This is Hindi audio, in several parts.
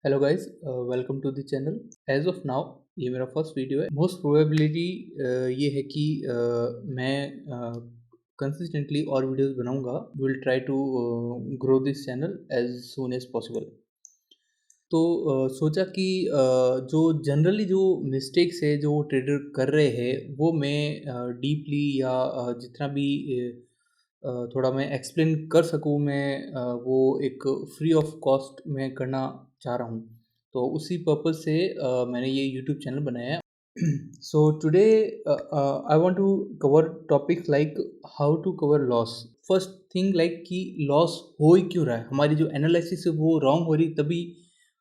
Hello guys, welcome to the channel. As of now ये मेरा फर्स्ट वीडियो है। मोस्ट प्रोबेबिलिटी ये है कि मैं कंसिस्टेंटली और वीडियोस बनाऊंगा। Will try to grow this channel as soon as possible. तो सोचा कि जो जनरली जो मिस्टेक्स है जो ट्रेडर कर रहे हैं वो मैं डीपली या जितना भी थोड़ा मैं एक्सप्लेन कर सकूँ, मैं वो एक फ्री ऑफ कॉस्ट में करना चाह रहा हूँ। तो उसी पर्पज़ से मैंने ये यूट्यूब चैनल बनाया है। So today I want to cover topics like how to cover loss. First thing like कि लॉस हो ही क्यों रहा है, हमारी जो एनालिसिस है वो रॉन्ग हो रही, तभी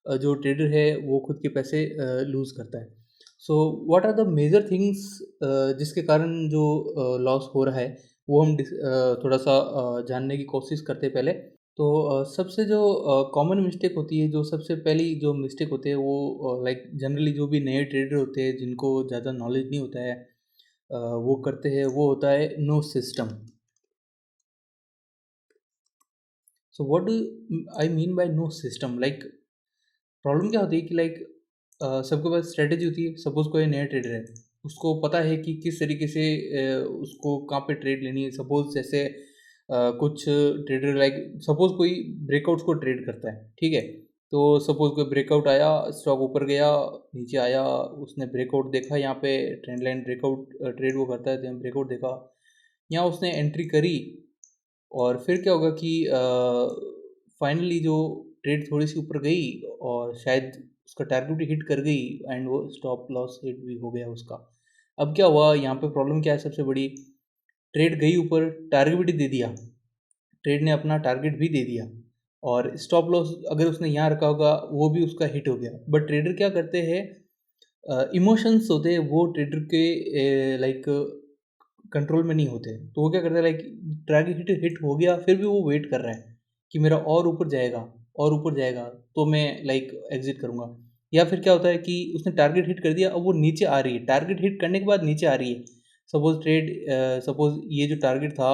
जो ट्रेडर है वो खुद के पैसे लूज़ करता है। So what are the major things जिसके कारण जो लॉस हो रहा है वो हम थोड़ा सा जानने की कोशिश करते हैं पहले। तो सबसे जो कॉमन मिस्टेक होती है, जो सबसे पहली जो मिस्टेक होती है वो लाइक जनरली जो भी नए ट्रेडर होते हैं जिनको ज़्यादा नॉलेज नहीं होता है वो करते हैं, वो होता है no system. So what do I mean by no system? Like problem क्या होती है कि लाइक सबके पास स्ट्रेटेजी होती है। सपोज कोई नया ट्रेडर है, उसको पता है कि किस तरीके से उसको कहाँ पे ट्रेड लेनी है। सपोज जैसे कुछ ट्रेडर लाइक सपोज कोई ब्रेकआउट्स को ट्रेड करता है, ठीक है। तो सपोज कोई ब्रेकआउट आया, स्टॉक ऊपर गया, नीचे आया, उसने ब्रेकआउट देखा, यहाँ पे ट्रेंड लाइन ब्रेकआउट ट्रेड वो करता है, तो यहाँ ब्रेकआउट देखा, यहाँ उसने एंट्री करी। और फिर क्या होगा कि फाइनली जो ट्रेड थोड़ी सी ऊपर गई और शायद उसका टारगेट भी हिट कर गई एंड वो स्टॉप लॉस हिट भी हो गया उसका। अब क्या हुआ यहाँ पे, प्रॉब्लम क्या है सबसे बड़ी? ट्रेड गई ऊपर, टारगेट भी दे दिया, ट्रेड ने अपना टारगेट भी दे दिया, और स्टॉप लॉस अगर उसने यहाँ रखा होगा वो भी उसका हिट हो गया। बट ट्रेडर क्या करते हैं, इमोशंस होते हैं वो ट्रेडर के लाइक कंट्रोल में नहीं होते। तो वो क्या करता है, लाइक टारगेट हिट हिट हो गया, फिर भी वो वेट कर रहा है कि मेरा और ऊपर जाएगा, और ऊपर जाएगा तो मैं लाइक एग्जिट करूँगा। या फिर क्या होता है कि उसने टारगेट हिट कर दिया, अब वो नीचे आ रही है, टारगेट हिट करने के बाद नीचे आ रही है। सपोज ट्रेड सपोज ये जो टारगेट था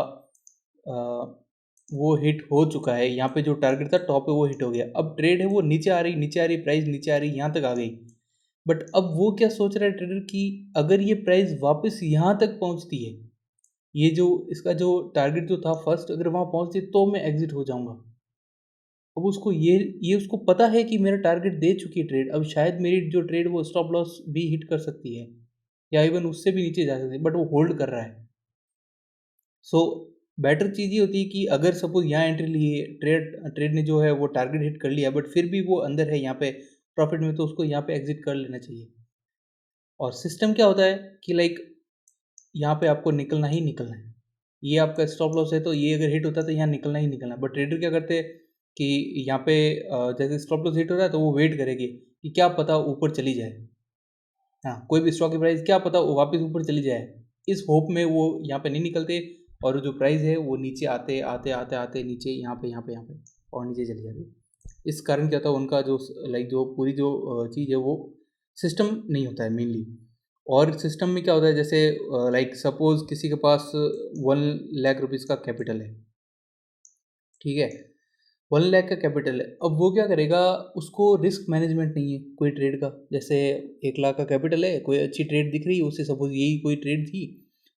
वो हिट हो चुका है, यहाँ पे जो टारगेट था टॉप पे वो हिट हो गया। अब ट्रेड है वो नीचे आ रही, नीचे आ रही, प्राइस नीचे आ रही, यहाँ तक आ गई। बट अब वो क्या सोच रहा है ट्रेडर कि अगर ये प्राइस वापस यहाँ तक पहुँचती है, ये जो इसका जो टारगेट जो था फर्स्ट, अगर वहाँ पहुँचती है तो मैं एग्जिट हो जाऊँगा। अब उसको ये उसको पता है कि मेरा टारगेट दे चुकी है ट्रेड, अब शायद मेरी जो ट्रेड वो स्टॉप लॉस भी हिट कर सकती है या इवन उससे भी नीचे जा सकती है, बट वो होल्ड कर रहा है। सो बेटर चीज़ ये होती है कि अगर सपोज यहाँ एंट्री ली है, ट्रेड ट्रेड ने जो है वो टारगेट हिट कर लिया, बट फिर भी वो अंदर है यहाँ पे प्रॉफिट में, तो उसको यहाँ पे एग्जिट कर लेना चाहिए। और सिस्टम क्या होता है कि लाइक यहाँ पे आपको निकलना ही निकलना है। ये आपका स्टॉप लॉस है, तो ये अगर हिट होता है तो यहाँ निकलना ही निकलना है। बट ट्रेडर क्या करते हैं कि यहाँ पे जैसे स्टॉप लॉस हिट हो रहा है तो वो वेट करेगी कि क्या पता ऊपर चली जाए। हाँ, कोई भी स्टॉक की प्राइस क्या पता वो वापस ऊपर चली जाए, इस होप में वो यहाँ पे नहीं निकलते, और जो प्राइस है वो नीचे आते आते आते आते नीचे यहाँ पे और नीचे चली जाती। इस कारण क्या होता है, उनका जो लाइक जो पूरी जो चीज़ है वो सिस्टम नहीं होता है मेनली। और सिस्टम में क्या होता है, जैसे लाइक सपोज किसी के पास 1 लाख रुपीज़ का कैपिटल है, ठीक है। 1 लाख का कैपिटल है, अब वो क्या करेगा, उसको रिस्क मैनेजमेंट नहीं है कोई ट्रेड का। जैसे 1 लाख का कैपिटल है, कोई अच्छी ट्रेड दिख रही है उसे, सपोज यही कोई ट्रेड थी,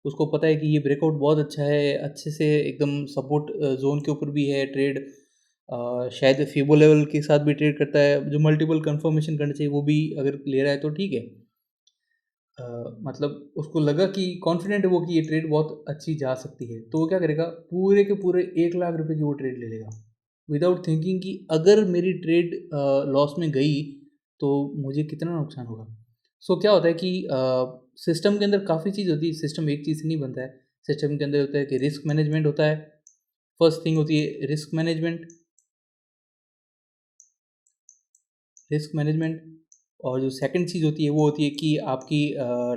उसको पता है कि ये ब्रेकआउट बहुत अच्छा है, अच्छे से एकदम सपोर्ट जोन के ऊपर भी है ट्रेड, शायद फीबो लेवल के साथ भी ट्रेड करता है, जो मल्टीपल कंफर्मेशन करना चाहिए वो भी अगर ले रहा है तो ठीक है। मतलब उसको लगा कि कॉन्फिडेंट है वो कि ये ट्रेड बहुत अच्छी जा सकती है, तो वो क्या करेगा, पूरे के पूरे 1 लाख रुपए की वो ट्रेड ले लेगा, विदाउट थिंकिंग कि अगर मेरी ट्रेड लॉस में गई तो मुझे कितना नुकसान होगा। सो क्या होता है कि सिस्टम के अंदर काफ़ी चीज़ होती है, सिस्टम एक चीज़ से नहीं बनता है। सिस्टम के अंदर होता है कि रिस्क मैनेजमेंट होता है, फर्स्ट थिंग होती है रिस्क मैनेजमेंट, रिस्क मैनेजमेंट। और जो सेकंड चीज़ होती है वो होती है कि आपकी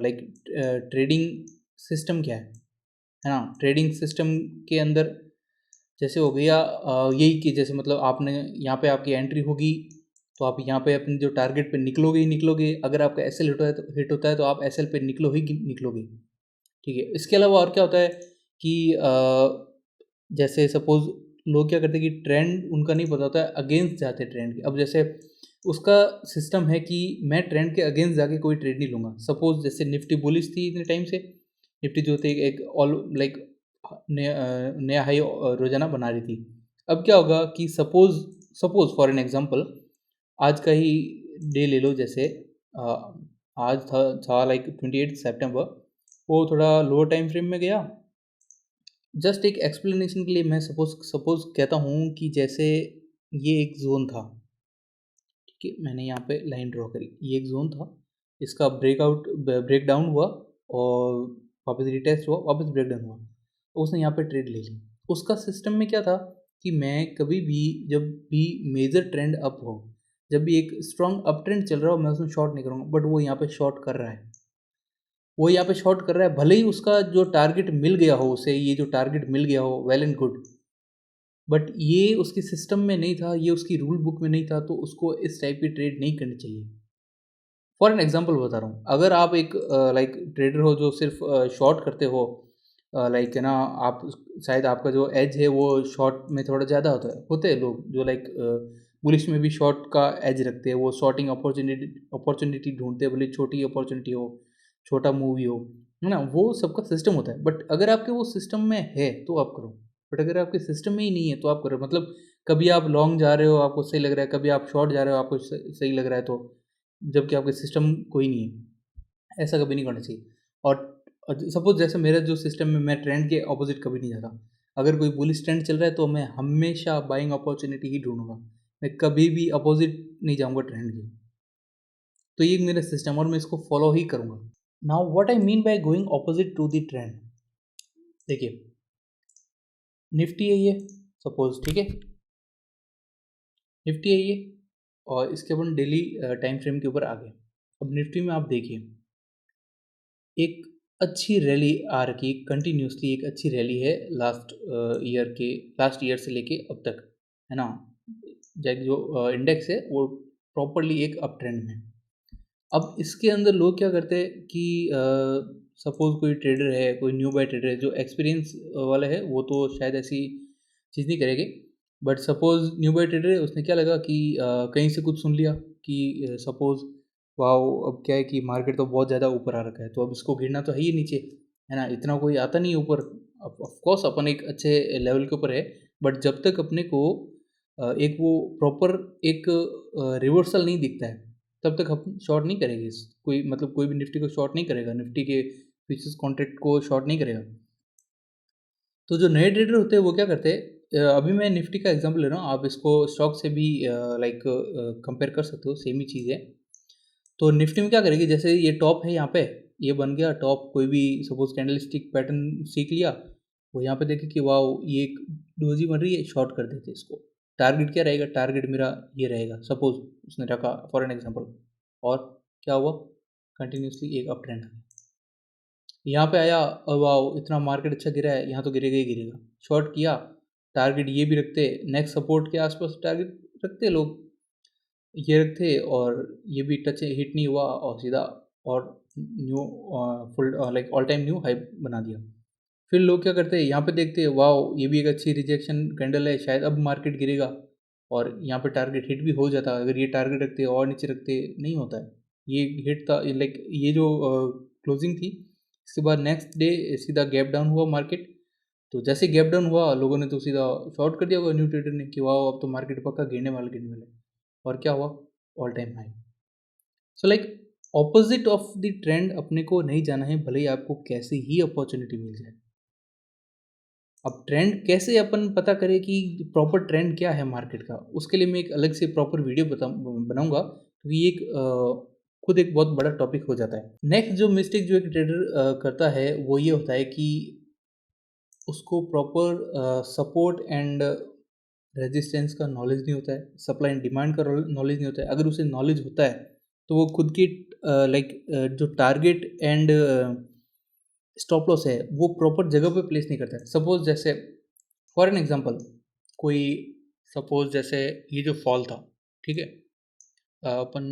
लाइक ट्रेडिंग सिस्टम क्या है ना। ट्रेडिंग सिस्टम के अंदर जैसे हो गया यही कि जैसे मतलब आपने यहाँ पे आपकी एंट्री होगी, तो आप यहाँ पे अपने जो टारगेट पे निकलोगे ही निकलोगे। अगर आपका एसएल हिट होता है तो आप एसएल पे निकलोगे। ठीक है। इसके अलावा और क्या होता है कि जैसे सपोज लोग क्या करते हैं कि ट्रेंड उनका नहीं पता होता है, अगेंस्ट जाते हैं ट्रेंड के। अब जैसे उसका सिस्टम है कि मैं ट्रेंड के अगेंस्ट जाके कोई ट्रेड नहीं लूँगा। सपोज जैसे निफ्टी बुलिश थी इतने टाइम से, निफ्टी जो थी एक ऑल लाइक नया हाई रोजाना बना रही थी। अब क्या होगा कि suppose suppose for an example आज का ही डे ले लो, जैसे आज था लाइक 28 सितंबर, वो थोड़ा लोअर टाइम फ्रेम में गया। जस्ट एक एक्सप्लेनेशन के लिए मैं सपोज सपोज कहता हूँ कि जैसे ये एक जोन था, ठीक है, मैंने यहाँ पे लाइन ड्रॉ करी, ये एक जोन था, इसका ब्रेक डाउन हुआ और वापस रिटेस्ट हुआ, वापस ब्रेक डाउन हुआ, तो उसने यहाँ पे ट्रेड ले ली। उसका सिस्टम में क्या था कि मैं कभी भी जब भी मेजर ट्रेंड अप हो, जब भी एक स्ट्रॉन्ग अप ट्रेंड चल रहा हो, मैं उसमें शॉर्ट नहीं करूँगा। बट वो यहाँ पे शॉर्ट कर रहा है, वो यहाँ पे शॉर्ट कर रहा है, भले ही उसका जो टारगेट मिल गया हो उसे, ये जो टारगेट मिल गया हो, वेल एंड गुड, बट ये उसके सिस्टम में नहीं था, ये उसकी रूल बुक में नहीं था, तो उसको इस टाइप की ट्रेड नहीं करनी चाहिए। फॉर एन एग्जांपल बता रहा हूँ, अगर आप एक लाइक ट्रेडर हो जो सिर्फ शॉर्ट करते हो, लाइक है ना, आप शायद आपका जो एज है वो शॉर्ट में थोड़ा ज़्यादा होते हैं लोग जो लाइक बुलिश में भी शॉर्ट का एज रखते हैं, वो शॉर्टिंग अपॉर्चुनिटी ढूंढते हैं, भले छोटी अपॉर्चुनिटी हो, छोटा मूव ही हो, है ना, वो सबका सिस्टम होता है। बट अगर आपके वो सिस्टम में है तो आप करो, बट अगर आपके सिस्टम में ही नहीं है तो आप करो। मतलब कभी आप लॉन्ग जा रहे हो, आपको सही लग रहा है, कभी आप शॉर्ट जा रहे हो, आपको सही लग रहा है, तो जबकि आपके सिस्टम कोई नहीं है, ऐसा कभी नहीं करना चाहिए। और सपोज जैसे मेरा जो सिस्टम में, मैं ट्रेंड के ऑपोजिट कभी नहीं जाता। अगर कोई बुलिश ट्रेंड चल रहा है तो मैं हमेशा बाइंग अपॉर्चुनिटी ही ढूंढूंगा, मैं कभी भी अपोजिट नहीं जाऊंगा ट्रेंड के। तो ये मेरा सिस्टम और मैं इसको फॉलो ही करूंगा। Now what I mean by going opposite to the trend, देखिए निफ्टी है ये, सपोज, ठीक है, निफ्टी है ये, और इसके अपन डेली टाइम फ्रेम के ऊपर आ गए। अब निफ्टी में आप देखिए एक अच्छी रैली आ रखी है, कंटिन्यूसली एक अच्छी रैली है लास्ट ईयर से लेके अब तक, है ना। जो इंडेक्स है वो प्रॉपरली एक अप ट्रेंड में। अब इसके अंदर लोग क्या करते हैं कि सपोज कोई ट्रेडर है, कोई न्यू बाय ट्रेडर है जो एक्सपीरियंस वाला है, वो तो शायद ऐसी चीज़ नहीं करेगी। But suppose newbie trader है, उसने क्या लगा कि कहीं से कुछ सुन लिया कि सपोज वाओ, अब क्या है कि मार्केट तो बहुत ज़्यादा ऊपर आ रखा है, तो अब इसको गिरना तो है ही नीचे, है ना, इतना कोई आता नहीं ऊपर। ऑफ कोर्स अपन एक अच्छे लेवल के ऊपर है, बट जब तक अपने को एक वो प्रॉपर एक रिवर्सल नहीं दिखता है, तब तक हम शॉर्ट नहीं करेंगे। कोई मतलब कोई भी निफ्टी को शॉर्ट नहीं करेगा, निफ्टी के फ्यूचर्स कॉन्ट्रैक्ट को शॉर्ट नहीं करेगा। तो जो नए ट्रेडर होते हैं वो क्या करते हैं, अभी मैं निफ्टी का एग्जांपल ले रहा हूँ, आप इसको स्टॉक से भी लाइक कंपेयर कर सकते हो, सेम ही चीज़ है। तो निफ्टी में क्या करेगी, जैसे ये टॉप है यहाँ पे, ये बन गया टॉप, कोई भी सपोज कैंडल स्टिक पैटर्न सीख लिया, वो यहाँ पे देखे कि वाह ये एक डोजी बन रही है, शॉर्ट कर देते इसको। टारगेट क्या रहेगा, टारगेट मेरा ये रहेगा, सपोज उसने रखा फॉर एन एग्जांपल, और क्या हुआ, कंटिन्यूसली एक अप ट्रेंड यहाँ पे आया, और वाह इतना मार्केट अच्छा गिरा है, यहाँ तो गिरेगा ही गिरेगा, शॉर्ट किया। टारगेट ये भी रखते, नेक्स्ट सपोर्ट के आसपास टारगेट रखते लोग, ये रखते, और ये भी टच हिट नहीं हुआ, और सीधा और new full like all time new high बना दिया। फिर लोग क्या करते हैं, यहाँ पे देखते हैं वाह ये भी एक अच्छी रिजेक्शन कैंडल है, शायद अब मार्केट गिरेगा, और यहाँ पे टारगेट हिट भी हो जाता। अगर ये टारगेट रखते और नीचे रखते, नहीं होता है, ये हिट था लाइक ये जो क्लोजिंग थी, इसके बाद नेक्स्ट डे सीधा गैप डाउन हुआ मार्केट। तो जैसे गैप डाउन हुआ, लोगों ने तो सीधा शॉर्ट कर दिया होगा न्यू ट्रेडर ने कि वाह अब तो मार्केट पक्का गिरने वाला है, और क्या हुआ, all time high. So like opposite of the trend अपने को नहीं जाना है, भले ही आपको कैसे ही अपॉर्चुनिटी मिल जाए। अब ट्रेंड कैसे अपन पता करें कि प्रॉपर ट्रेंड क्या है मार्केट का, उसके लिए मैं एक अलग से प्रॉपर वीडियो बनाऊंगा, क्योंकि ये एक खुद एक बहुत बड़ा टॉपिक हो जाता है। नेक्स्ट जो मिस्टेक जो एक ट्रेडर करता है वो ये होता है कि उसको प्रॉपर सपोर्ट एंड रेजिस्टेंस का नॉलेज नहीं होता है, सप्लाई एंड डिमांड का नॉलेज नहीं होता है। अगर उसे नॉलेज होता है तो वो खुद की लाइक जो टारगेट एंड स्टॉप लॉस है वो प्रॉपर जगह पे प्लेस नहीं करता है। सपोज जैसे फॉर एन एग्जांपल कोई, सपोज जैसे ये जो फॉल था, ठीक है, अपन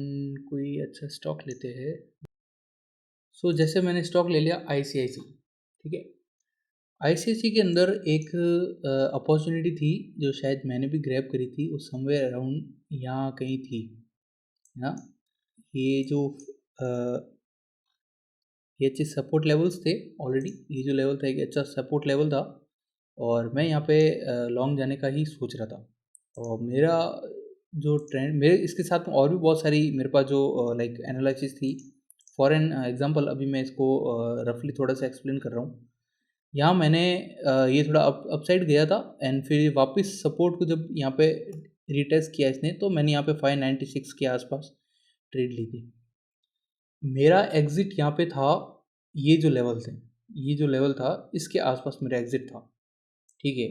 कोई अच्छा स्टॉक लेते हैं। सो जैसे मैंने स्टॉक ले लिया आईसीआईसी, ठीक है, आईसीआईसी के अंदर एक अपॉर्चुनिटी थी जो शायद मैंने भी ग्रैब करी थी, वो समवेयर अराउंड यहाँ कहीं थी, है ना। ये जो ये अच्छे सपोर्ट लेवल्स थे ऑलरेडी, ये जो लेवल था एक अच्छा सपोर्ट लेवल था, और मैं यहाँ पे लॉन्ग जाने का ही सोच रहा था। और मेरा जो ट्रेंड, मेरे इसके साथ में और भी बहुत सारी मेरे पास जो लाइक एनालिसिस थी। फॉर एन एग्जांपल अभी मैं इसको रफली थोड़ा सा एक्सप्लेन कर रहा हूँ। यहाँ मैंने ये थोड़ा अपसाइड गया था, एंड फिर वापस सपोर्ट को जब यहाँ पे रिटेस्ट किया इसने, तो मैंने यहाँ पे 596 के आसपास ट्रेड ली थी। मेरा एग्जिट यहाँ पे था, ये जो लेवल थे, ये जो लेवल था इसके आसपास मेरा एग्जिट था, ठीक है।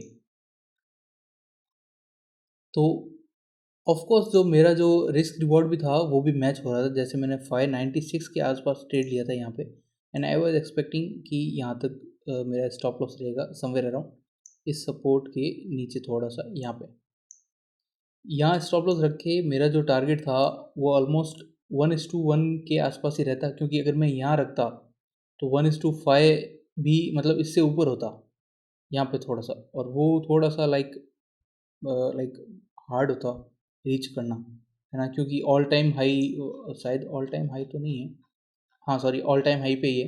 तो ऑफ कोर्स जो मेरा जो रिस्क रिवॉर्ड भी था वो भी मैच हो रहा था, जैसे मैंने 596 के आसपास ट्रेड लिया था यहाँ पे, एंड आई वाज एक्सपेक्टिंग कि यहाँ तक मेरा स्टॉप लॉस रहेगा समवेयर अराउंड इस सपोर्ट के नीचे, थोड़ा सा यहाँ पे। यहाँ स्टॉप लॉस रख के मेरा जो टारगेट था वो ऑलमोस्ट 1:1 के आसपास ही रहता, क्योंकि अगर मैं यहाँ रखता तो 1:5 भी मतलब इससे ऊपर होता यहाँ पे थोड़ा सा, और वो थोड़ा सा लाइक लाइक हार्ड होता रीच करना, है ना, क्योंकि ऑल टाइम हाई, शायद ऑल टाइम हाई तो नहीं है, हाँ सॉरी ऑल टाइम हाई पे ही है,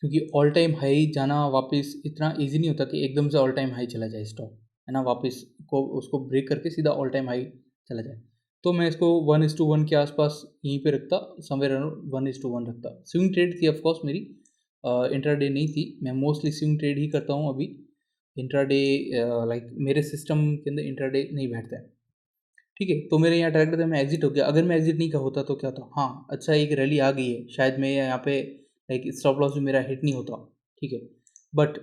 क्योंकि ऑल टाइम हाई जाना वापस इतना इजी नहीं होता कि एकदम से ऑल टाइम हाई चला जाए स्टॉक, है ना, वापस को उसको ब्रेक करके सीधा ऑल टाइम हाई चला जाए। तो मैं इसको 1:1 के आसपास यहीं पे रखता, समवेयर अराउंड 1:1 रखता। स्विंग ट्रेड थी ऑफकोर्स मेरी, इंट्राडे नहीं थी। मैं मोस्टली स्विंग ट्रेड ही करता हूँ अभी। इंट्राडे लाइक मेरे सिस्टम के अंदर इंट्राडे नहीं बैठता है, ठीक है। तो मेरे यहाँ टारगेट था, मैं एग्जिट हो गया। अगर मैं एग्जिट नहीं का होता तो क्या होता, हाँ अच्छा एक रैली आ गई है, शायद मैं यहाँ पे लाइक स्टॉप लॉस भी मेरा हिट नहीं होता, ठीक है। बट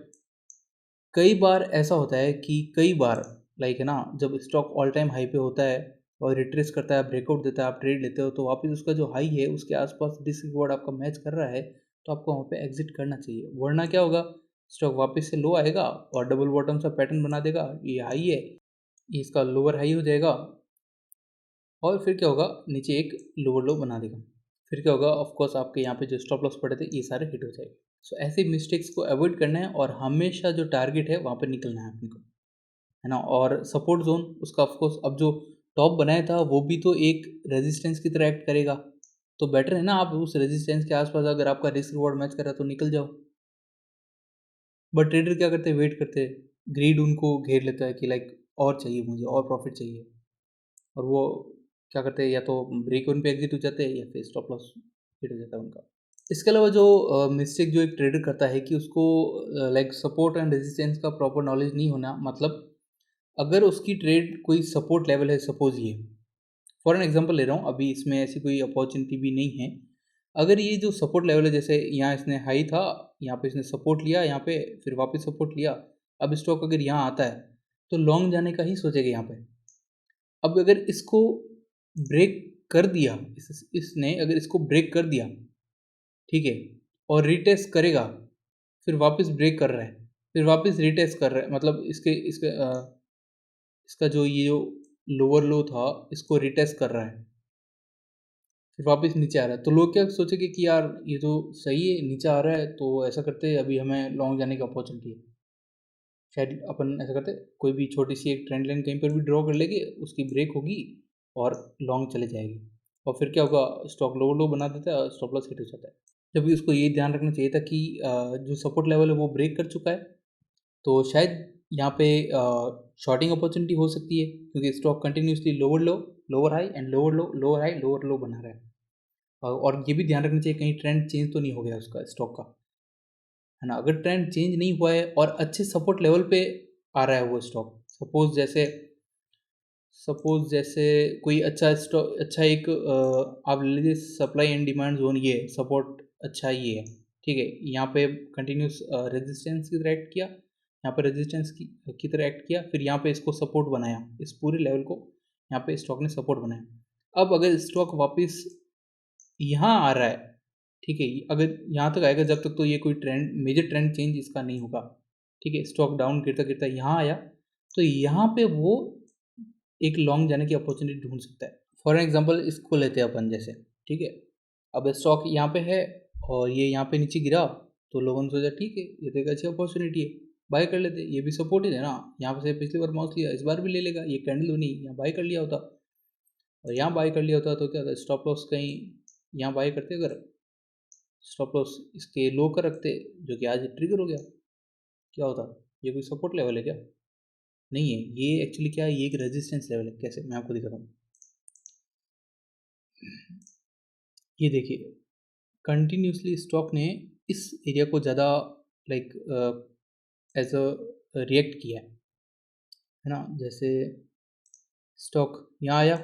कई बार ऐसा होता है कि कई बार लाइक है ना, जब स्टॉक ऑल टाइम हाई पे होता है और रिट्रेस करता है, ब्रेकआउट देता है, आप ट्रेड लेते हो, तो वापस उसका जो हाई है उसके आसपास रिस्क रिवॉर्ड आपका मैच कर रहा है, तो आपको वहाँ पे एग्जिट करना चाहिए। वरना क्या होगा, स्टॉक वापस से लो आएगा और डबल बॉटम सा पैटर्न बना देगा, ये हाई है, ये इसका लोअर हाई हो जाएगा, और फिर क्या होगा, नीचे एक लोअर लो बना देगा। फिर क्या होगा, ऑफ कोर्स आपके यहाँ पे जो स्टॉप लॉस पड़े थे ये सारे हिट हो जाएंगे। सो ऐसे मिस्टेक्स को अवॉइड करना है, और हमेशा जो टारगेट है वहाँ पर निकलना है अपने को, है ना। और सपोर्ट जोन उसका ऑफ कोर्स अब जो टॉप बनाया था वो भी तो एक रेजिस्टेंस की तरह एक्ट करेगा, तो बेटर है ना आप उस रेजिस्टेंस के आसपास, अगर आपका रिस्क रिवॉर्ड मैच कर रहा है तो निकल जाओ। बट ट्रेडर क्या करते हैं, वेट करते हैं, ग्रीड उनको घेर लेता है कि लाइक और चाहिए मुझे, और प्रॉफिट चाहिए, और वो क्या करते हैं, या तो ब्रेक इवन पे एग्जिट हो जाते हैं या फिर स्टॉप लॉस हिट हो जाता है उनका। इसके अलावा जो मिस्टेक जो एक ट्रेडर करता है कि उसको लाइक सपोर्ट एंड रेजिस्टेंस का प्रॉपर नॉलेज नहीं होना, मतलब अगर उसकी ट्रेड कोई सपोर्ट लेवल है, सपोज ये फॉर एन एग्जांपल ले रहा हूँ, अभी इसमें ऐसी कोई अपॉर्चुनिटी भी नहीं है। अगर ये जो सपोर्ट लेवल है, जैसे यहाँ इसने हाई था, यहाँ पे इसने सपोर्ट लिया, यहाँ पे फिर वापस सपोर्ट लिया, अब स्टॉक अगर यहाँ आता है तो लॉन्ग जाने का ही सोचेगा यहाँ पे। अब अगर इसको ब्रेक कर दिया, इसने अगर इसको ब्रेक कर दिया, ठीक है, और रीटेस्ट करेगा, फिर वापस ब्रेक कर रहा है, फिर वापस रीटेस्ट कर रहा है, मतलब इसके इसके इसका जो ये जो लोअर लो था इसको रिटेस्ट कर रहा है, फिर वापस नीचे आ रहा है, तो लोग क्या सोचेंगे कि यार ये तो सही है, नीचे आ रहा है, तो ऐसा करते हैं अभी हमें लॉन्ग जाने की अपॉर्चुनिटी है। शायद अपन ऐसा करते, कोई भी छोटी सी एक ट्रेंड लाइन कहीं पर भी ड्रॉ कर लेंगे, उसकी ब्रेक होगी और लॉन्ग चले जाएगी, और फिर क्या होगा, स्टॉक लो लो बना देता है और स्टॉप लॉस हिट हो जाता है। जबकि उसको ये ध्यान रखना चाहिए था कि जो सपोर्ट लेवल है वो ब्रेक कर चुका है, तो शायद यहाँ पे शॉर्टिंग अपॉर्चुनिटी हो सकती है, क्योंकि stock continuously lower low, lower high and lower low, lower high, lower लो बना रहा है। और ये भी ध्यान रखना चाहिए कहीं ट्रेंड चेंज तो नहीं हो गया उसका, स्टॉक का, है ना। अगर ट्रेंड चेंज नहीं हुआ है और अच्छे सपोर्ट लेवल पे आ रहा है वो स्टॉक, सपोज जैसे कोई अच्छा स्टॉक, अच्छा एक आप ले लीजिए सप्लाई एंड डिमांड जोन, ये सपोर्ट अच्छा ये है, ठीक है। यहाँ पे कंटिन्यूस रेजिस्टेंस की तरह एक्ट किया, यहाँ पे रेजिस्टेंस की तरह एक्ट किया, फिर यहाँ पे इसको सपोर्ट बनाया, इस पूरे लेवल को यहाँ पे स्टॉक ने सपोर्ट बनाया। अब अगर स्टॉक वापस यहाँ आ रहा है, ठीक है, अगर यहाँ तक आएगा, जब तक तो ये कोई ट्रेंड, मेजर ट्रेंड चेंज इसका नहीं होगा, ठीक है। स्टॉक डाउन गिरता गिरता यहाँ आया, तो यहाँ पे वो एक लॉन्ग जाने की अपॉर्चुनिटी ढूंढ सकता है। फॉर एग्जांपल इसको लेते हैं अपन, जैसे ठीक है, अब स्टॉक यहाँ पे है, और ये यहाँ पे नीचे गिरा, तो लोगों ने सोचा ठीक है ये तो एक अच्छी अपॉर्चुनिटी है, बाय कर लेते, ये भी सपोर्ट ही है ना, यहाँ पे से पिछली बार बाउंस लिया, इस बार भी ले लेगा, ये कैंडल बनी, यहाँ बाय कर लिया होता। और यहाँ बाय कर लिया होता तो क्या होता, स्टॉप लॉस कहीं यहाँ बाय करते, अगर स्टॉप लॉस इसके लो कर रखते, जो कि आज ट्रिगर हो गया, क्या होता, ये कोई सपोर्ट लेवल है क्या? नहीं है, ये एक्चुअली क्या है, ये एक रेजिस्टेंस लेवल है। कैसे, मैं आपको दिखाता हूँ। ये देखिए, कंटिन्यूसली स्टॉक ने इस एरिया को ज़्यादा लाइक एज अ रिएक्ट किया है ना। जैसे स्टॉक यहाँ आया,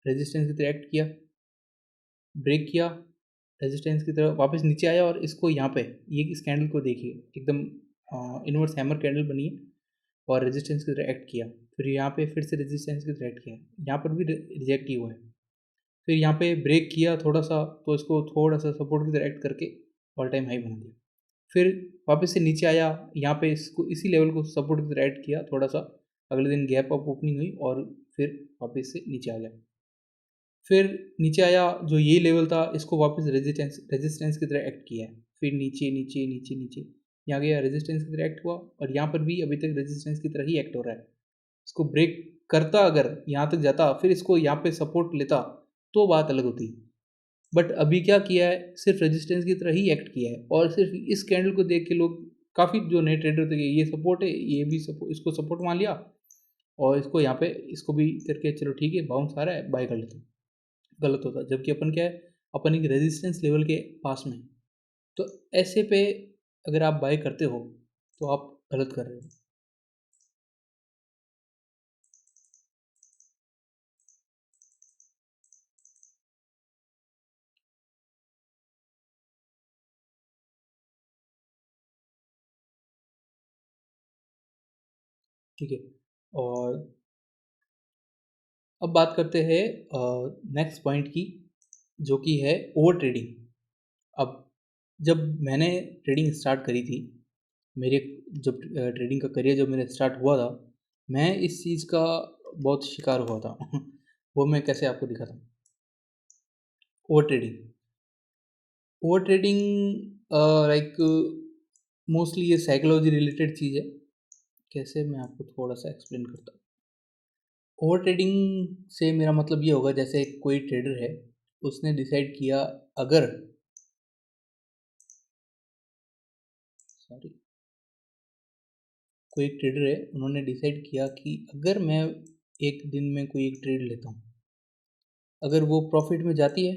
रेजिस्टेंस की तरह एक्ट किया, ब्रेक किया, रेजिस्टेंस की तरफ वापस नीचे आया, और इसको यहाँ पे ये इस कैंडल को देखिए, एकदम इनवर्स हैमर कैंडल बनी है, और रेजिस्टेंस की तरह एक्ट किया, फिर यहाँ पे फिर से रेजिस्टेंस की तरह एक्ट किया, यहाँ पर भी रिजेक्ट ही हुआ है, फिर यहाँ पे ब्रेक किया थोड़ा सा, तो इसको थोड़ा सा सपोर्ट की तरह एक्ट करके ऑल टाइम हाई बना दिया, फिर वापस से नीचे आया, यहाँ पे इसको इसी लेवल को सपोर्ट की तरह एक्ट किया थोड़ा सा, अगले दिन गैप अप ओपनिंग हुई, और फिर वापस से नीचे आ गया, फिर नीचे आया, जो ये लेवल था इसको वापस रेजिस्टेंस की तरह एक्ट किया है, फिर नीचे नीचे नीचे नीचे यहाँ गया, रेजिस्टेंस की तरह एक्ट हुआ, और यहाँ पर भी अभी तक रेजिस्टेंस की तरह ही एक्ट हो रहा है। इसको ब्रेक करता, अगर यहाँ तक जाता, फिर इसको यहाँ पे सपोर्ट लेता, तो बात अलग होती। बट अभी क्या किया है, सिर्फ रेजिस्टेंस की तरह ही एक्ट किया है, और सिर्फ इस कैंडल को देख के लोग, काफ़ी जो नए ट्रेडर थे, ये सपोर्ट है, ये भी सपोर्ट, इसको सपोर्ट मान लिया, और इसको यहाँ पे इसको भी करके चलो ठीक है बाउंस आ रहा है, बाय कर लेते हैं। गलत होता, जबकि अपन क्या है, अपन एक रेजिस्टेंस लेवल के पास में, तो ऐसे पे अगर आप बाय करते हो तो आप गलत कर रहे हो। ठीक है, और अब बात करते हैं नेक्स्ट पॉइंट की, जो कि है ओवर ट्रेडिंग। अब जब मैंने ट्रेडिंग स्टार्ट करी थी, मेरे जब ट्रेडिंग का करियर जब मेरा स्टार्ट हुआ था, मैं इस चीज़ का बहुत शिकार हुआ था। वो मैं कैसे आपको दिखाता हूँ। Over trading, over trading like mostly ये साइकोलॉजी रिलेटेड चीज़ है। कैसे, मैं आपको थोड़ा सा एक्सप्लेन करता हूँ। ओवर ट्रेडिंग से मेरा मतलब ये होगा, जैसे कोई ट्रेडर है, उसने डिसाइड किया, अगर सॉरी कोई एक ट्रेडर है, उन्होंने डिसाइड किया कि अगर मैं एक दिन में कोई एक ट्रेड लेता हूँ, अगर वो प्रॉफिट में जाती है,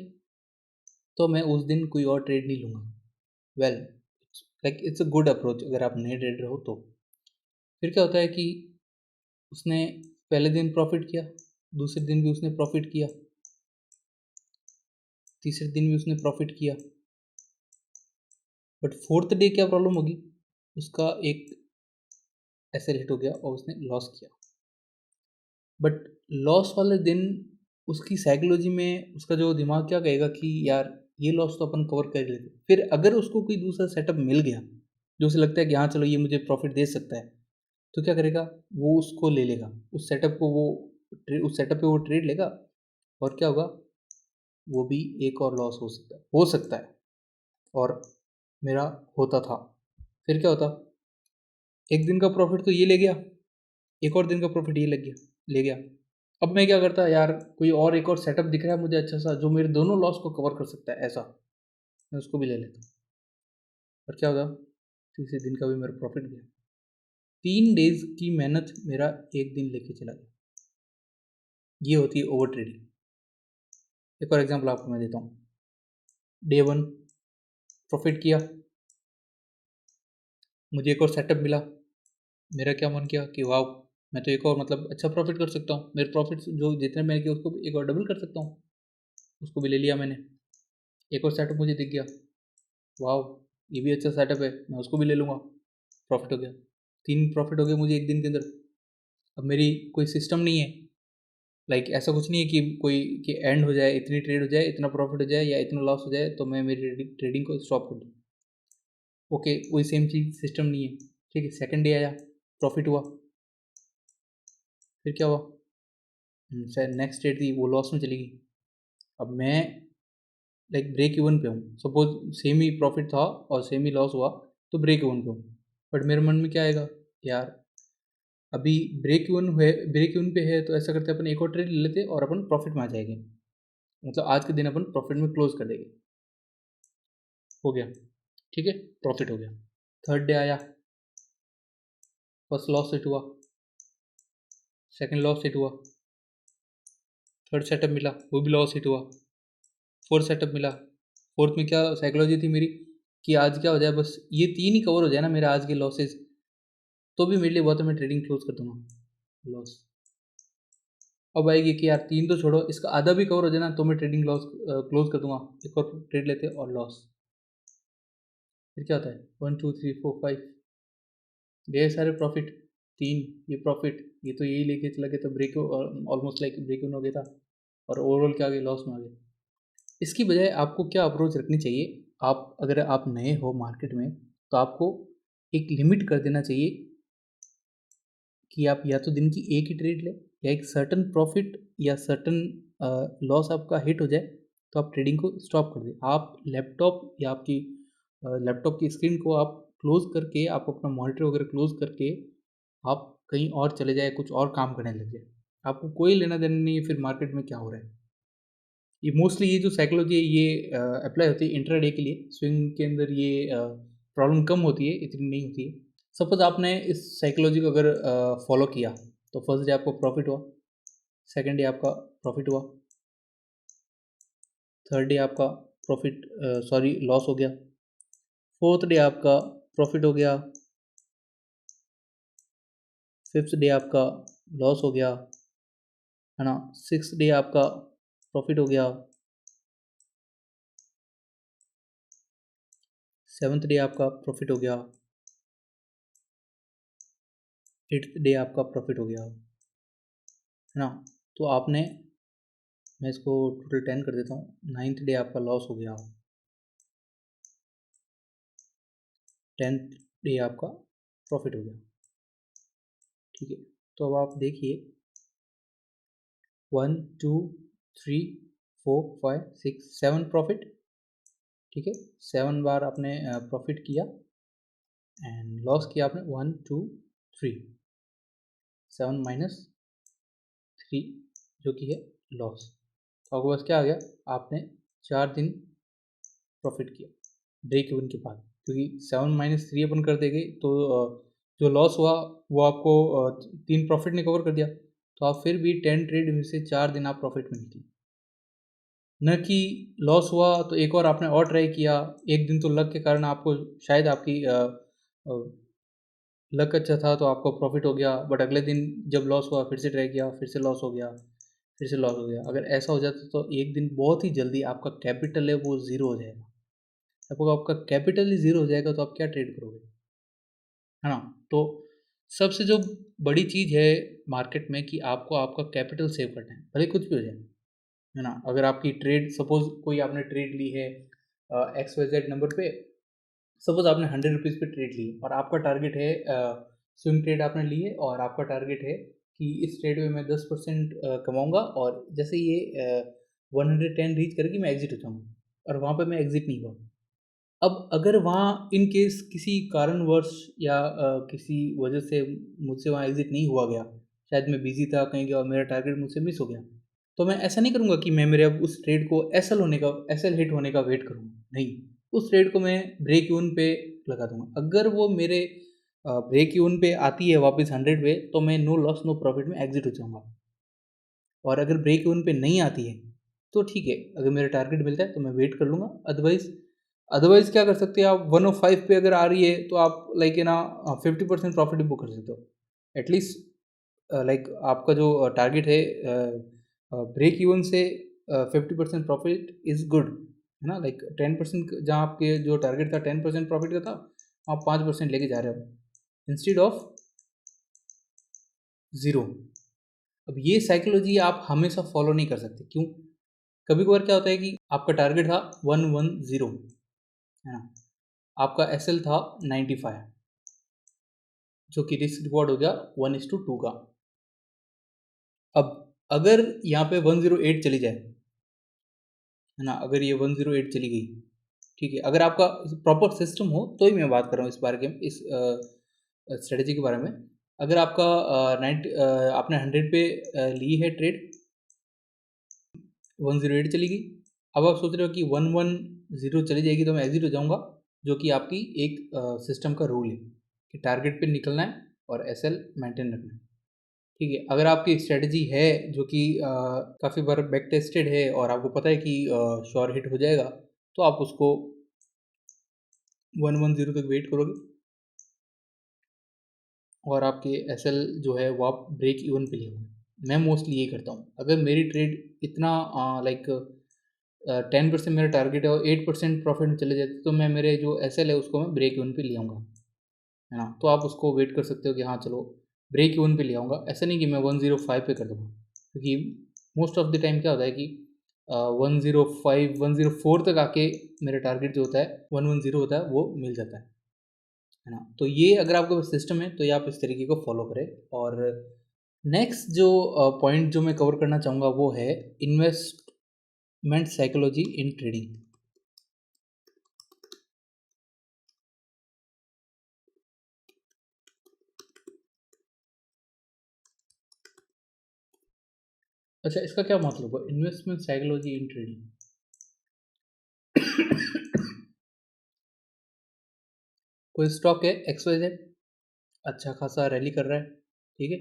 तो मैं उस दिन कोई और ट्रेड नहीं लूँगा। Well, like it's a good approach अगर आप नए ट्रेडर हो तो। फिर क्या होता है कि उसने पहले दिन प्रॉफिट किया, दूसरे दिन भी उसने प्रॉफिट किया, तीसरे दिन भी उसने प्रॉफिट किया, बट फोर्थ डे क्या प्रॉब्लम होगी, उसका एक ऐसे हिट हो गया और उसने लॉस किया। बट लॉस वाले दिन उसकी साइकोलॉजी में उसका जो दिमाग क्या कहेगा कि यार ये लॉस तो अपन कवर कर लेते, फिर अगर उसको कोई दूसरा सेटअप मिल गया जो उसे लगता है कि हाँ चलो ये मुझे प्रॉफिट दे सकता है, तो क्या करेगा, वो उसको ले लेगा, उस सेटअप को वो उस सेटअप पे वो ट्रेड लेगा, और क्या होगा, वो भी एक और लॉस हो सकता है, और मेरा होता था। फिर क्या होता, एक दिन का प्रॉफिट तो ये ले गया, एक और दिन का प्रॉफिट ये लग गया, ले गया। अब मैं क्या करता यार, कोई और एक और सेटअप दिख रहा है मुझे अच्छा सा, जो मेरे दोनों लॉस को कवर कर सकता है, ऐसा मैं उसको भी ले लेता। और क्या होगा, तीसरे दिन का भी मेरा प्रॉफिट गया। 3 डेज की मेहनत मेरा एक दिन लेके चला गया। ये होती है ओवर ट्रेडिंग। एक और एग्जांपल आपको मैं देता हूँ। डे 1 प्रॉफिट किया, मुझे एक और सेटअप मिला, मेरा क्या मन किया कि वाह, मैं तो एक और मतलब अच्छा प्रॉफिट कर सकता हूँ, मेरे प्रॉफिट जो जितने मैंने किया उसको एक और डबल कर सकता हूँ, उसको भी ले लिया मैंने। एक और सेटअप मुझे दिख गया, वाह ये भी अच्छा सेटअप है, मैं उसको भी ले लूँगा, प्रॉफिट हो गया। 3 प्रॉफिट हो गए मुझे एक दिन के अंदर। अब मेरी कोई सिस्टम नहीं है, लाइक ऐसा कुछ नहीं है कि कोई कि एंड हो जाए, इतनी ट्रेड हो जाए, इतना प्रॉफिट हो जाए या इतना लॉस हो जाए तो मैं मेरी ट्रेडिंग को स्टॉप कर दूँ। ओके, वही सेम चीज़ सिस्टम नहीं है। ठीक है, सेकंड डे आया, प्रॉफिट हुआ, फिर क्या हुआ, शायद नेक्स्ट ट्रेड थी वो लॉस में चली गई। अब मैं लाइक ब्रेक इवन पे हूँ, सपोज सेम ही प्रॉफिट था और सेम ही लॉस हुआ तो ब्रेक इवन पे हूँ, बट मेरे मन में क्या आएगा, यार अभी ब्रेक इवन पे है तो ऐसा करते अपन एक और ट्रेड ले लेते और अपन प्रॉफिट में आ जाएंगे, मतलब आज के दिन अपन प्रॉफिट में क्लोज कर देंगे। हो गया, ठीक है, प्रॉफिट हो गया। थर्ड डे आया, फर्स्ट लॉस हिट हुआ, सेकंड लॉस हिट हुआ, थर्ड सेटअप मिला वो भी लॉस हिट हुआ, फोर्थ सेटअप मिला। फोर्थ में क्या साइकोलॉजी थी मेरी कि आज क्या हो जाए, बस ये तीन ही कवर हो जाए ना मेरे आज के लॉसेज, तो भी मेरे लिए बहुत है, मैं ट्रेडिंग क्लोज कर दूंगा लॉस। अब आएगी कि यार तीन तो छोड़ो, इसका आधा भी कवर हो जाए ना तो मैं ट्रेडिंग लॉस क्लोज कर दूंगा, एक और ट्रेड लेते और लॉस। फिर क्या होता है, 1 2 3 4 5 ढेर सारे प्रॉफिट, तीन ये प्रॉफिट, ये तो यही लेके चला गया, तो ब्रेक ऑलमोस्ट लाइक ब्रेक हो गया था और ओवरऑल क्या आ गया, लॉस में आ गया। इसकी बजाय आपको क्या अप्रोच रखनी चाहिए, आप अगर आप नए हो मार्केट में तो आपको एक लिमिट कर देना चाहिए कि आप या तो दिन की एक ही ट्रेड लें या एक सर्टन प्रॉफिट या सर्टन लॉस आपका हिट हो जाए तो आप ट्रेडिंग को स्टॉप कर दें। आप लैपटॉप या आपकी लैपटॉप की स्क्रीन को आप क्लोज करके, आप अपना मॉनिटर वगैरह क्लोज करके आप कहीं और चले जाए, कुछ और काम करने लग जाए। आपको कोई लेना देना नहीं है फिर मार्केट में क्या हो रहा है। ये मोस्टली ये जो साइकोलॉजी है ये अप्लाई होती है इंट्राडे के लिए, स्विंग के अंदर ये प्रॉब्लम कम होती है, इतनी नहीं होती है। सपोज आपने इस साइकोलॉजी को अगर फॉलो किया तो फर्स्ट डे आपको प्रॉफिट हुआ, सेकंड डे आपका प्रॉफिट हुआ, थर्ड डे आपका प्रॉफिट सॉरी लॉस हो गया, फोर्थ डे आपका प्रॉफिट हो गया, फिफ्थ डे आपका लॉस हो गया, है ना, सिक्स डे आपका प्रॉफिट हो गया, सेवन्थ डे आपका प्रॉफिट हो गया, एट्थ डे आपका प्रॉफिट हो गया, है ना। तो आपने, मैं इसको टोटल 10 कर देता हूँ, नाइन्थ डे आपका लॉस हो गया, टेंथ डे आपका प्रॉफिट हो गया, ठीक है। तो अब आप देखिए 1 2 3 4 5 6 7 प्रॉफिट, ठीक है, 7 बार आपने प्रॉफिट किया एंड लॉस किया आपने 1 2 3, 7 - 3 जो कि है लॉस। तो आपके पास क्या आ गया, आपने 4 दिन प्रॉफिट किया ब्रेक इवन के बाद, क्योंकि 7 - 3 अपन कर देंगे तो जो लॉस हुआ वो आपको 3 प्रॉफिट ने कवर कर दिया, तो आप फिर भी 10 ट्रेड में से 4 दिन आप प्रॉफिट में निकले। न कि लॉस हुआ तो एक और आपने और ट्राई किया, एक दिन तो लक के कारण आपको शायद आपकी लक अच्छा था तो आपको प्रॉफिट हो गया, बट अगले दिन जब लॉस हुआ फिर से ट्राई किया, फिर से लॉस हो गया, फिर से लॉस हो गया। अगर ऐसा हो जाता तो एक दिन बहुत ही जल्दी आपका कैपिटल है वो ज़ीरो हो जाएगा। आपको आपका कैपिटल ही ज़ीरो हो जाएगा तो आप क्या ट्रेड करोगे, है ना। तो सबसे जो बड़ी चीज़ है मार्केट में कि आपको आपका कैपिटल सेव करना है, भले कुछ भी हो जाए, है ना। अगर आपकी ट्रेड सपोज कोई आपने ट्रेड ली है XYZ नंबर पे, सपोज आपने 100 रुपीज़ पे ट्रेड ली और आपका टारगेट है स्विंग ट्रेड आपने ली है और आपका टारगेट है कि इस ट्रेड में मैं 10% कमाऊंगा और जैसे ये 110 रीच करेगी मैं एग्जिट हो जाऊंगा, और वहाँ पे मैं एग्जिट नहीं हुआ। अब अगर वहाँ इन केस किसी कारणवश या किसी वजह से मुझसे वहाँ एग्जिट नहीं हुआ गया, शायद मैं बिजी था कहीं गया और मेरा टारगेट मुझसे मिस हो गया, तो मैं ऐसा नहीं करूँगा कि मैं मेरे अब उस ट्रेड को एसएल हिट होने का वेट करूँगा, नहीं, उस ट्रेड को मैं ब्रेक इवन पे लगा दूंगा। अगर वो मेरे ब्रेक इवन पे आती है वापस 100 पे तो मैं नो लॉस नो प्रॉफिट में एग्जिट हो जाऊँगा, और अगर ब्रेक इवन पे नहीं आती है तो ठीक है, अगर मेरा टारगेट मिलता है तो मैं वेट कर लूँगा। अदरवाइज क्या कर सकते हैं आप, 105 पे अगर आ रही है तो आप लाइक है ना 50% प्रॉफिट बुक कर सकते हो एटलीस्ट। लाइक आपका जो टारगेट है ब्रेक इवन से 50% प्रॉफिट इज़ गुड, है ना। लाइक 10% जहाँ आपके जो टारगेट था 10% प्रॉफिट का था, आप 5% लेके जा रहे हो इंस्टेड ऑफ ज़ीरो। अब ये साइकोलॉजी आप हमेशा फॉलो नहीं कर सकते, क्यों, कभी कभार क्या होता है कि आपका टारगेट था 110, है ना, आपका एसएल था 95, जो कि रिस्क रिवॉर्ड हो गया 1:2 का। अब अगर यहाँ पे 108 चली जाए, है ना, अगर ये 108 चली गई, ठीक है, अगर आपका प्रॉपर सिस्टम हो तो ही मैं बात कर रहा हूँ इस बारे के इस स्ट्रेटजी के बारे में। अगर आपका 90 आपने 100 पे ली है ट्रेड, 108 चली गई, अब आप सोच रहे हो कि 110 चली जाएगी तो मैं एग्जिट हो जाऊंगा, जो कि आपकी एक सिस्टम का रूल है कि टारगेट पे निकलना है और एसएल मेंटेन रखना है, ठीक है। अगर आपकी स्ट्रेटजी है जो कि काफ़ी बार बैक टेस्टेड है और आपको पता है कि श्योर हिट हो जाएगा, तो आप उसको 110 तक वेट करोगे और आपके एसएल जो है वो आप ब्रेक इवन पे ले आओगे। मैं मोस्टली ये करता हूँ, अगर मेरी ट्रेड इतना लाइक 10% मेरा टारगेट है और 8% प्रॉफिट में चले जाते तो मैं मेरे जो एसएल है उसको मैं ब्रेक इवन पे ले आऊँगा, है ना। तो आप उसको वेट कर सकते हो कि हाँ चलो ब्रेक इवन पे ले आऊँगा, ऐसा नहीं कि मैं 105 पे कर दूँगा, क्योंकि मोस्ट ऑफ द टाइम क्या होता है कि 105 104 तक आके मेरा टारगेट जो होता है 110 होता है वो मिल जाता है ना। तो ये अगर आपके पास सिस्टम है तो ये आप इस तरीके को फॉलो करें। और नेक्स्ट जो पॉइंट जो मैं कवर करना चाहूँगा वो है इन्वेस्टमेंट साइकोलॉजी इन ट्रेडिंग। अच्छा, इसका क्या मतलब है इन्वेस्टमेंट साइकोलॉजी इन ट्रेडिंग? कोई स्टॉक है XYZ, अच्छा खासा रैली कर रहा है, ठीक है,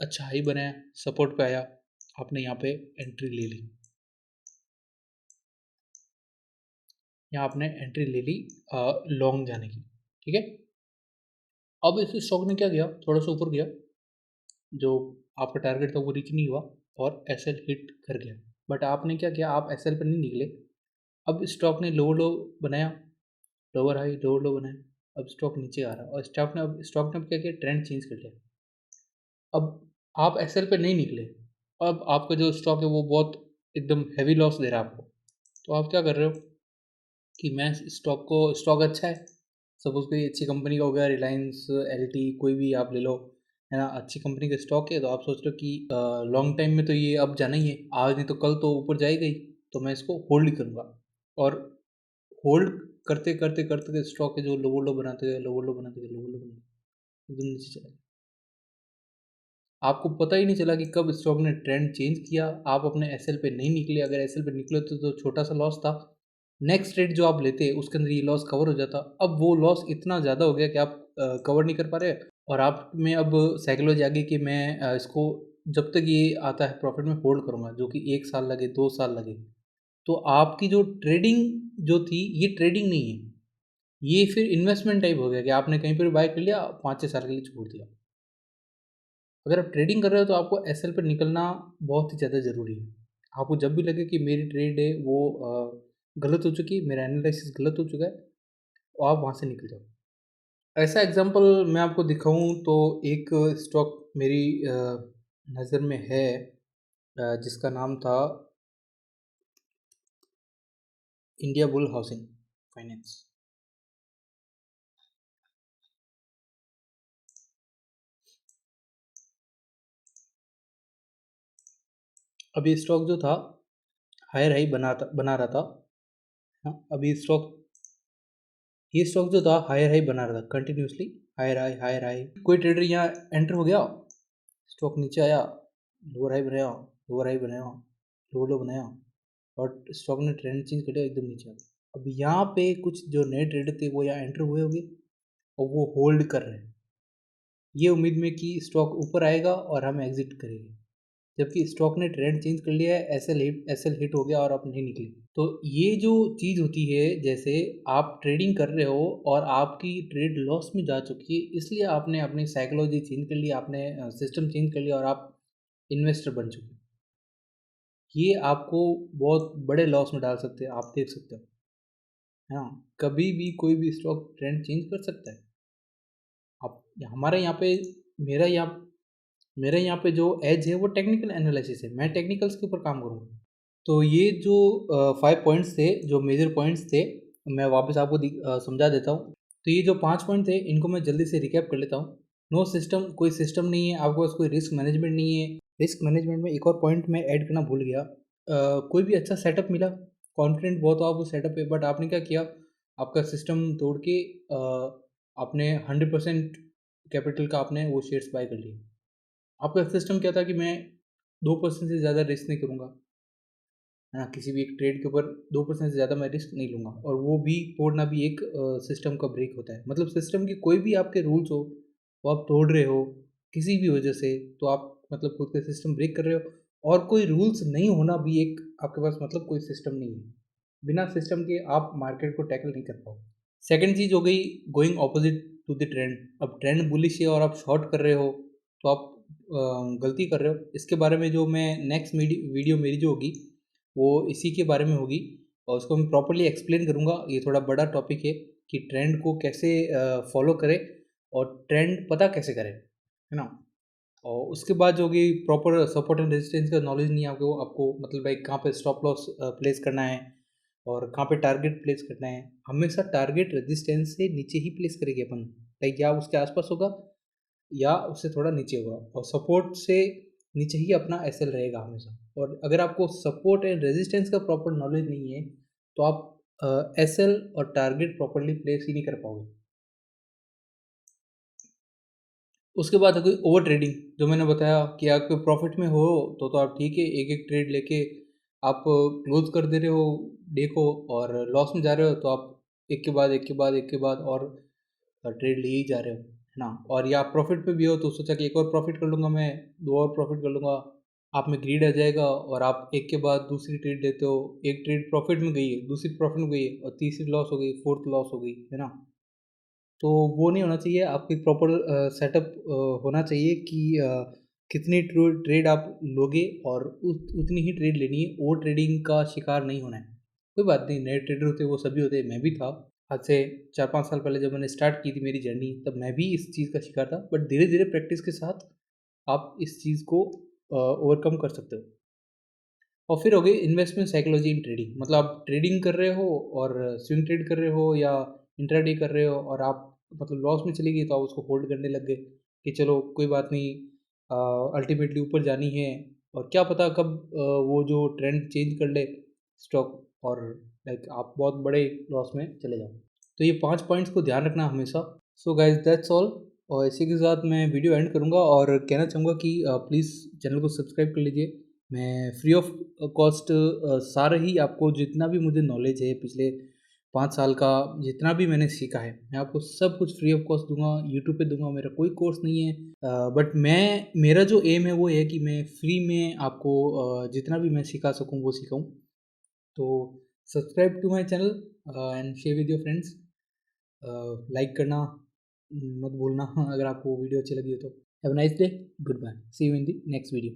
अच्छा हाई बनाया, सपोर्ट पे आया, आपने यहाँ पे एंट्री ले ली, यहाँ आपने एंट्री ले ली लॉन्ग जाने की, ठीक है। अब इस स्टॉक ने क्या किया, थोड़ा सा ऊपर गया, जो आपका टारगेट था वो रीच नहीं हुआ और एसएल हिट कर गया, बट आपने क्या किया, आप एसएल पर नहीं निकले। अब स्टॉक ने लोअर लो बनाया, लोअर हाई लोअर लो बनाया, अब स्टॉक नीचे आ रहा है और स्टॉक ने अब क्या किया, ट्रेंड चेंज कर लिया। अब आप एसएल पे नहीं निकले, अब आपका जो स्टॉक है वो बहुत एकदम हैवी लॉस दे रहा है आपको, तो आप क्या कर रहे हो कि मैं स्टॉक अच्छा है, सपोज कोई अच्छी कंपनी का हो गया, रिलायंस, एलटी, कोई भी आप ले लो, है ना, अच्छी कंपनी का स्टॉक है, तो आप सोच रहे हो कि लॉन्ग टाइम में तो ये अब जाना ही है, आज नहीं तो कल तो ऊपर जाएगा ही, तो मैं इसको होल्ड करूँगा। और होल्ड करते करते करते स्टॉक है जो लोअर लो बनाते गए, लोअर लो बनाते गए, लोअर लो बनाते एकदम नीचे चला गया। आपको पता ही नहीं चला कि कब स्टॉक ने ट्रेंड चेंज किया, आप अपने एसएल पे नहीं निकले, अगर एसएल पे निकले तो छोटा सा लॉस था, नेक्स्ट ट्रेड जो आप लेते उसके अंदर ये लॉस कवर हो जाता, अब वो लॉस इतना ज़्यादा हो गया कि आप कवर नहीं कर पा रहे, और आप में अब साइकोलॉजी आ गई कि मैं इसको जब तक ये आता है प्रॉफिट में होल्ड करूँगा, जो कि 1 साल लगे 2 साल लगे। तो आपकी जो ट्रेडिंग जो थी ये ट्रेडिंग नहीं है, ये फिर इन्वेस्टमेंट टाइप हो गया कि आपने कहीं पर बाय कर लिया, 5-6 साल के लिए छोड़ दिया। अगर आप ट्रेडिंग कर रहे हो तो आपको एसएल पर निकलना बहुत ही ज़्यादा ज़रूरी है। आपको जब भी लगे कि मेरी ट्रेड है वो गलत हो चुकी है, मेरा एनालिसिस गलत हो चुका है, तो आप वहाँ से निकल जाओ। ऐसा एग्जांपल मैं आपको दिखाऊं तो एक स्टॉक मेरी नज़र में है, जिसका नाम था इंडिया बुल हाउसिंग फाइनेंस। अब ये स्टॉक जो था हायर हाई बना रहा था, हाँ, अभी ये स्टॉक जो था हायर हाई बना रहा था कंटिन्यूसली, हायर हाई, कोई ट्रेडर यहाँ एंटर हो गया, स्टॉक नीचे आया, लोअर हाई बनाया, लोअर हाई बनाया, लोअर लो बनाया, और स्टॉक ने ट्रेंड चेंज कर दिया, एकदम नीचे आ गया। अब यहाँ पे कुछ जो नए ट्रेडर थे वो यहाँ एंटर हुए होंगे और वो होल्ड कर रहे हैं, ये उम्मीद में कि स्टॉक ऊपर आएगा और हम एग्जिट करेंगे, जबकि स्टॉक ने ट्रेंड चेंज कर लिया है, एसएल हिट हो गया और आप नहीं निकले। तो ये जो चीज़ होती है, जैसे आप ट्रेडिंग कर रहे हो और आपकी ट्रेड लॉस में जा चुकी है, इसलिए आपने अपनी साइकोलॉजी चेंज कर ली, आपने सिस्टम चेंज कर लिया और आप इन्वेस्टर बन चुके हैं। ये आपको बहुत बड़े लॉस में डाल सकते हैं, आप देख सकते हो, हाँ, कभी भी कोई भी स्टॉक ट्रेंड चेंज कर सकता है। आप हमारे यहाँ पे मेरा यहाँ मेरे यहाँ पे जो एज है वो टेक्निकल एनालिसिस है, मैं टेक्निकल्स के ऊपर काम करूँगा। तो ये जो 5 पॉइंट्स थे, जो मेजर पॉइंट्स थे, मैं वापस आपको समझा देता हूँ। तो ये जो 5 पॉइंट थे इनको मैं जल्दी से रिकैप कर लेता हूँ। नो सिस्टम, कोई सिस्टम नहीं है, आपके पास कोई रिस्क मैनेजमेंट नहीं है, रिस्क मैनेजमेंट में एक और पॉइंट मैं ऐड करना भूल गया। कोई भी अच्छा सेटअप मिला, कॉन्फिडेंट बहुत हो आप उस सेटअप पे, बट आपने क्या किया, आपका सिस्टम तोड़ के आपने 100% कैपिटल का आपने वो शेयर्स बाय कर लिए। आपका सिस्टम क्या था कि मैं 2% से ज़्यादा रिस्क नहीं करूँगा, है ना, किसी भी एक ट्रेड के ऊपर 2% से ज़्यादा मैं रिस्क नहीं लूँगा, और वो भी तोड़ना भी एक सिस्टम का ब्रेक होता है। मतलब सिस्टम के कोई भी आपके रूल्स हो, वो आप तोड़ रहे हो किसी भी वजह से, तो आप मतलब खुद का सिस्टम ब्रेक कर रहे हो। और कोई रूल्स नहीं होना भी एक आपके पास मतलब कोई सिस्टम नहीं है। बिना सिस्टम के आप मार्केट को टैकल नहीं कर पाओगे। सेकंड चीज़ हो गई going opposite to the trend. अब ट्रेंड बुलिश है और आप शॉर्ट कर रहे हो, तो आप गलती कर रहे हो। इसके बारे में जो मैं नेक्स्ट वीडियो मेरी जो होगी वो इसी के बारे में होगी, और उसको मैं प्रॉपर्ली एक्सप्लेन करूँगा। ये थोड़ा बड़ा टॉपिक है कि ट्रेंड को कैसे फॉलो करें और ट्रेंड पता कैसे करें, है ना। और उसके बाद जो होगी प्रॉपर सपोर्ट एंड रेजिस्टेंस का नॉलेज नहीं है आपको, मतलब भाई कहाँ पे स्टॉप लॉस प्लेस करना है और कहाँ पे टारगेट प्लेस करना है। हमेशा टारगेट रेजिस्टेंस से नीचे ही प्लेस करेंगे अपन, लाइक या उसके आसपास होगा या उससे थोड़ा नीचे होगा, और सपोर्ट से नीचे ही अपना एसएल रहेगा हमेशा। और अगर आपको सपोर्ट एंड रेजिस्टेंस का प्रॉपर नॉलेज नहीं है, तो आप एसएल और टारगेट प्रॉपरली प्लेस ही नहीं कर पाओगे। उसके बाद है कोई ओवर ट्रेडिंग, जो मैंने बताया कि आपके प्रॉफिट में हो तो आप ठीक है, एक एक ट्रेड लेके आप क्लोज कर दे रहे हो डे को, और लॉस में जा रहे हो तो आप एक के बाद एक के बाद एक के बाद और ट्रेड ले ही जा रहे हो, है ना। और या आप प्रॉफिट पे भी हो तो सोचा कि एक और प्रॉफिट कर लूँगा, मैं दो और प्रॉफिट कर लूँगा, आप में ग्रीड आ जाएगा और आप एक के बाद दूसरी ट्रेड लेते हो। एक ट्रेड प्रॉफिट में गई है, दूसरी प्रॉफिट में गई है, और तीसरी लॉस हो गई, फोर्थ लॉस हो गई, है ना। तो वो नहीं होना चाहिए। आपकी प्रॉपर सेटअप होना चाहिए कि कितनी ट्रेड आप लोगे और उतनी ही ट्रेड लेनी है। ओवर ट्रेडिंग का शिकार नहीं होना है। कोई बात नहीं, नए ट्रेडर होते हैं वो सभी होते हैं, मैं भी था। आज से 4-5 साल पहले जब मैंने स्टार्ट की थी मेरी जर्नी, तब मैं भी इस चीज़ का शिकार था, बट धीरे धीरे प्रैक्टिस के साथ आप इस चीज़ को ओवरकम कर सकते हो। और फिर हो गई इन्वेस्टमेंट साइकोलॉजी इन ट्रेडिंग। मतलब आप ट्रेडिंग कर रहे हो और स्विंग ट्रेड कर रहे हो या इंट्राडे कर रहे हो, और आप मतलब लॉस में चली गई तो आप उसको होल्ड करने लग गए कि चलो कोई बात नहीं, अल्टीमेटली ऊपर जानी है। और क्या पता कब वो जो ट्रेंड चेंज कर ले स्टॉक, और लाइक आप बहुत बड़े लॉस में चले जाओ। तो ये 5 पॉइंट्स को ध्यान रखना हमेशा। So guys that's all. और इसी के साथ मैं वीडियो एंड करूँगा और कहना चाहूँगा कि प्लीज़ चैनल को सब्सक्राइब कर लीजिए। मैं फ्री ऑफ कॉस्ट सारा ही आपको जितना भी मुझे नॉलेज है पिछले 5 साल का, जितना भी मैंने सीखा है, मैं आपको सब कुछ फ्री ऑफ कॉस्ट दूंगा, यूट्यूब पे दूंगा। मेरा कोई कोर्स नहीं है, बट मेरा जो एम है वो है कि मैं फ्री में आपको जितना भी मैं सिखा सकूँ वो सिखाऊँ। तो subscribe to my channel and share with your friends. Like करना मत भूलना अगर आपको वीडियो अच्छी लगी हो तो। Have a nice day, goodbye, see you in the next video.